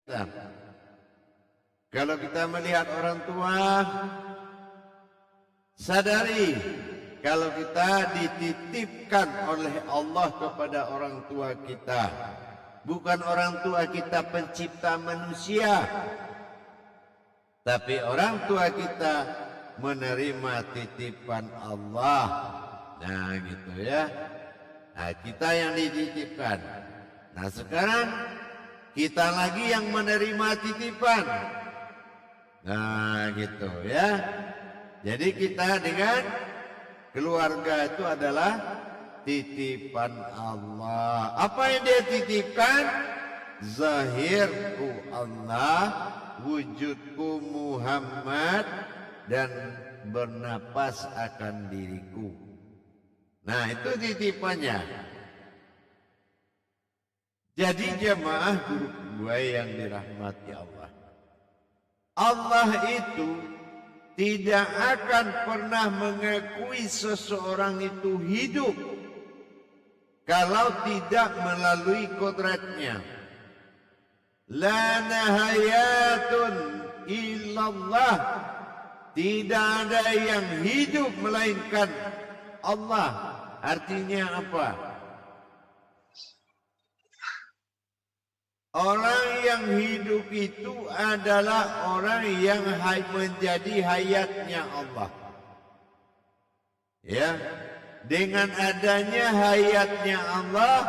Nah, kalau kita melihat orang tua, sadari kalau kita dititipkan oleh Allah kepada orang tua kita. Bukan orang tua kita pencipta manusia, tapi orang tua kita menerima titipan Allah. Nah gitu ya. Nah kita yang dititipkan. Nah sekarang kita lagi yang menerima titipan. Nah gitu ya. Jadi kita dengan keluarga itu adalah titipan Allah. Apa yang dia titipkan? Zahirku Allah, wujudku Muhammad, dan bernapas akan diriku. Nah itu titipannya. Jadi jemaah guru gue yang dirahmati Allah, Allah itu tidak akan pernah mengakui seseorang itu hidup kalau tidak melalui kodratnya. La nahayatun illallah. Tidak ada yang hidup melainkan Allah. Artinya apa? Orang yang hidup itu adalah orang yang menjadi hayatnya Allah. Ya, dengan adanya hayatnya Allah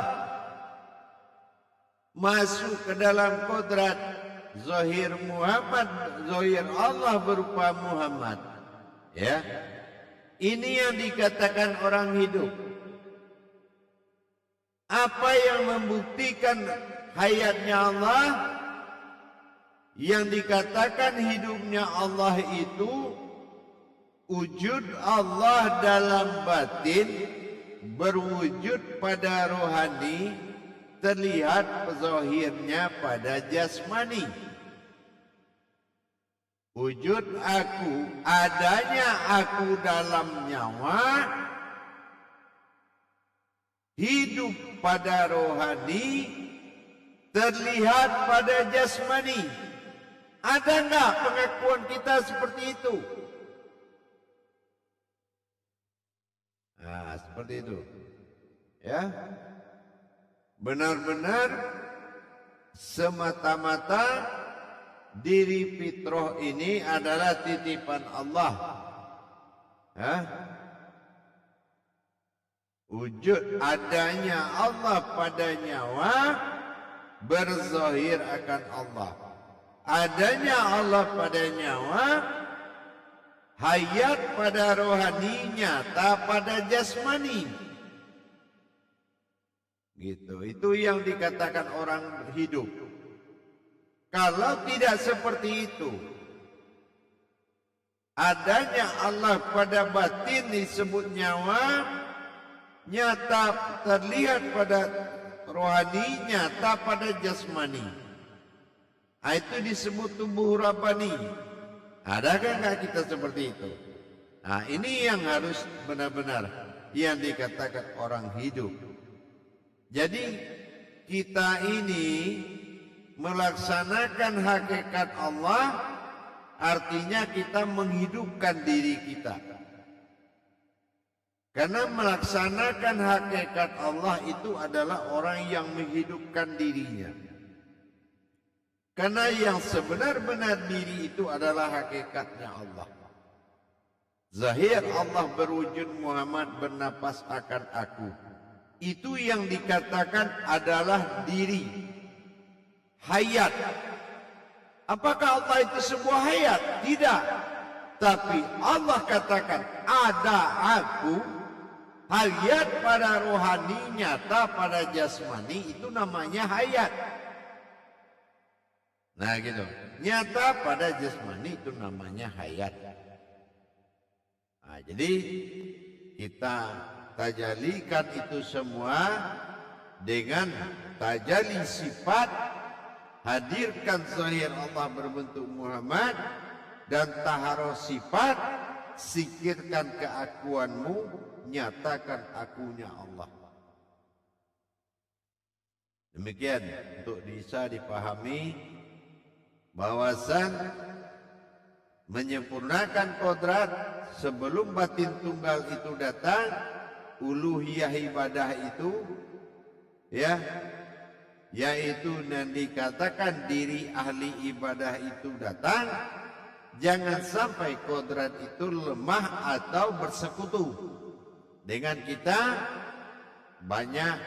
masuk ke dalam kodrat zahir Muhammad, zahir Allah berupa Muhammad. Ya, ini yang dikatakan orang hidup. Apa yang membuktikan hayatnya Allah? Yang dikatakan hidupnya Allah itu wujud Allah dalam batin, berwujud pada rohani, terlihat zahirnya pada jasmani. Wujud aku, adanya aku dalam nyawa, hidup pada rohani, terlihat pada jasmani. Ada enggak pengakuan kita seperti itu? Nah, seperti itu. Ya. Benar-benar semata-mata diri fitrah ini adalah titipan Allah. Ya. Wujud adanya Allah pada nyawa berzahir akan Allah. Adanya Allah pada nyawa, hayat pada rohani, nyata pada jasmani. Gitu. Itu yang dikatakan orang hidup. Kalau tidak seperti itu, adanya Allah pada batin disebut nyawa, nyata terlihat pada rohani, nyata pada jasmani. Itu disebut tubuh rabbani. Adakah enggak kita seperti itu? Nah, ini yang harus benar-benar yang dikatakan orang hidup. Jadi kita ini melaksanakan hakikat Allah, artinya kita menghidupkan diri kita. Karena melaksanakan hakikat Allah itu adalah orang yang menghidupkan dirinya. Karena yang sebenar-benar diri itu adalah hakikatnya Allah. Zahir Allah berwujud Muhammad bernapas akan aku. Itu yang dikatakan adalah diri. Hayat. Apakah Allah itu sebuah hayat? Tidak. Tapi Allah katakan ada aku. Hayat pada rohani, nyata pada jasmani, itu namanya hayat. Nah gitu. Nyata pada jasmani itu namanya hayat. Nah, jadi kita tajalikan itu semua dengan tajali sifat, hadirkan zahir Allah berbentuk Muhammad, dan taharoh sifat, sikirkan keakuanmu, nyatakan akunya Allah. Demikian untuk bisa dipahami bahwasan menyempurnakan kodrat sebelum batin tunggal itu datang, uluhiyah ibadah itu ya, yaitu yang dikatakan diri ahli ibadah itu datang, jangan sampai kodrat itu lemah atau bersekutu dengan kita. Banyak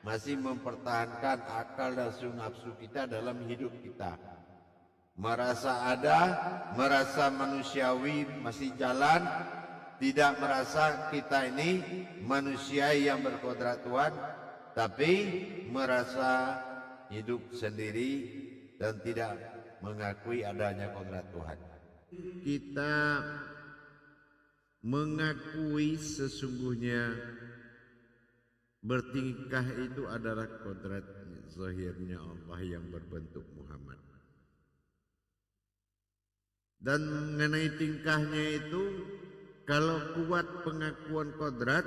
masih mempertahankan akal dan nafsu kita dalam hidup kita, merasa ada, merasa manusiawi masih jalan, tidak merasa kita ini manusia yang berkodrat Tuhan, tapi merasa hidup sendiri dan tidak mengakui adanya kodrat Tuhan. Kita mengakui sesungguhnya bertingkah itu adalah kodrat zahirnya Allah yang berbentuk Muhammad. Dan mengenai tingkahnya itu, kalau kuat pengakuan kodrat,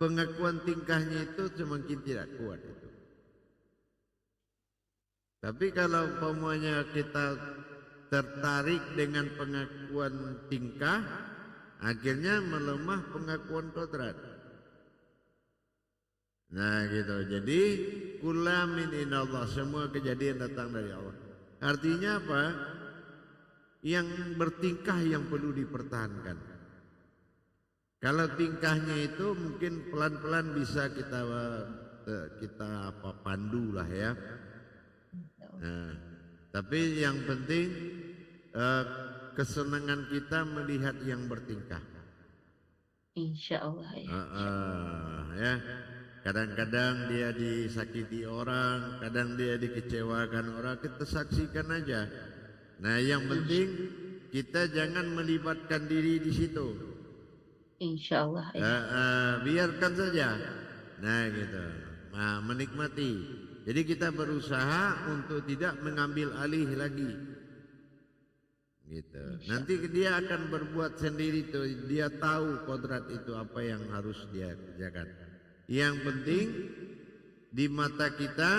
pengakuan tingkahnya itu semakin tidak kuat itu. Tapi kalau umpamanya kita tertarik dengan pengakuan tingkah, akhirnya melemah pengakuan kodrat. Nah gitu. Jadi kula min inallah, semua kejadian datang dari Allah. Artinya apa? Yang bertingkah yang perlu dipertahankan. Kalau tingkahnya itu mungkin pelan-pelan bisa kita pandu lah ya. Nah, tapi yang penting kesenangan kita melihat yang bertingkah. Insya Allah ya. Ya. Kadang-kadang dia disakiti orang, kadang dia dikecewakan orang, kita saksikan aja. Nah, yang penting kita jangan melibatkan diri di situ. Insya Allah ya. Biarkan saja. Nah, gitu. Nah, menikmati. Jadi kita berusaha untuk tidak mengambil alih lagi. Gitu. Nanti dia akan berbuat sendiri tuh. Dia tahu kodrat itu apa yang harus dia kerjakan. Yang penting di mata kita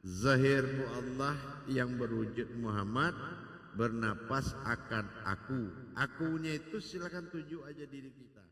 zahirmu Allah yang berwujud Muhammad bernapas akan aku. Akunya itu silakan tuju aja diri kita.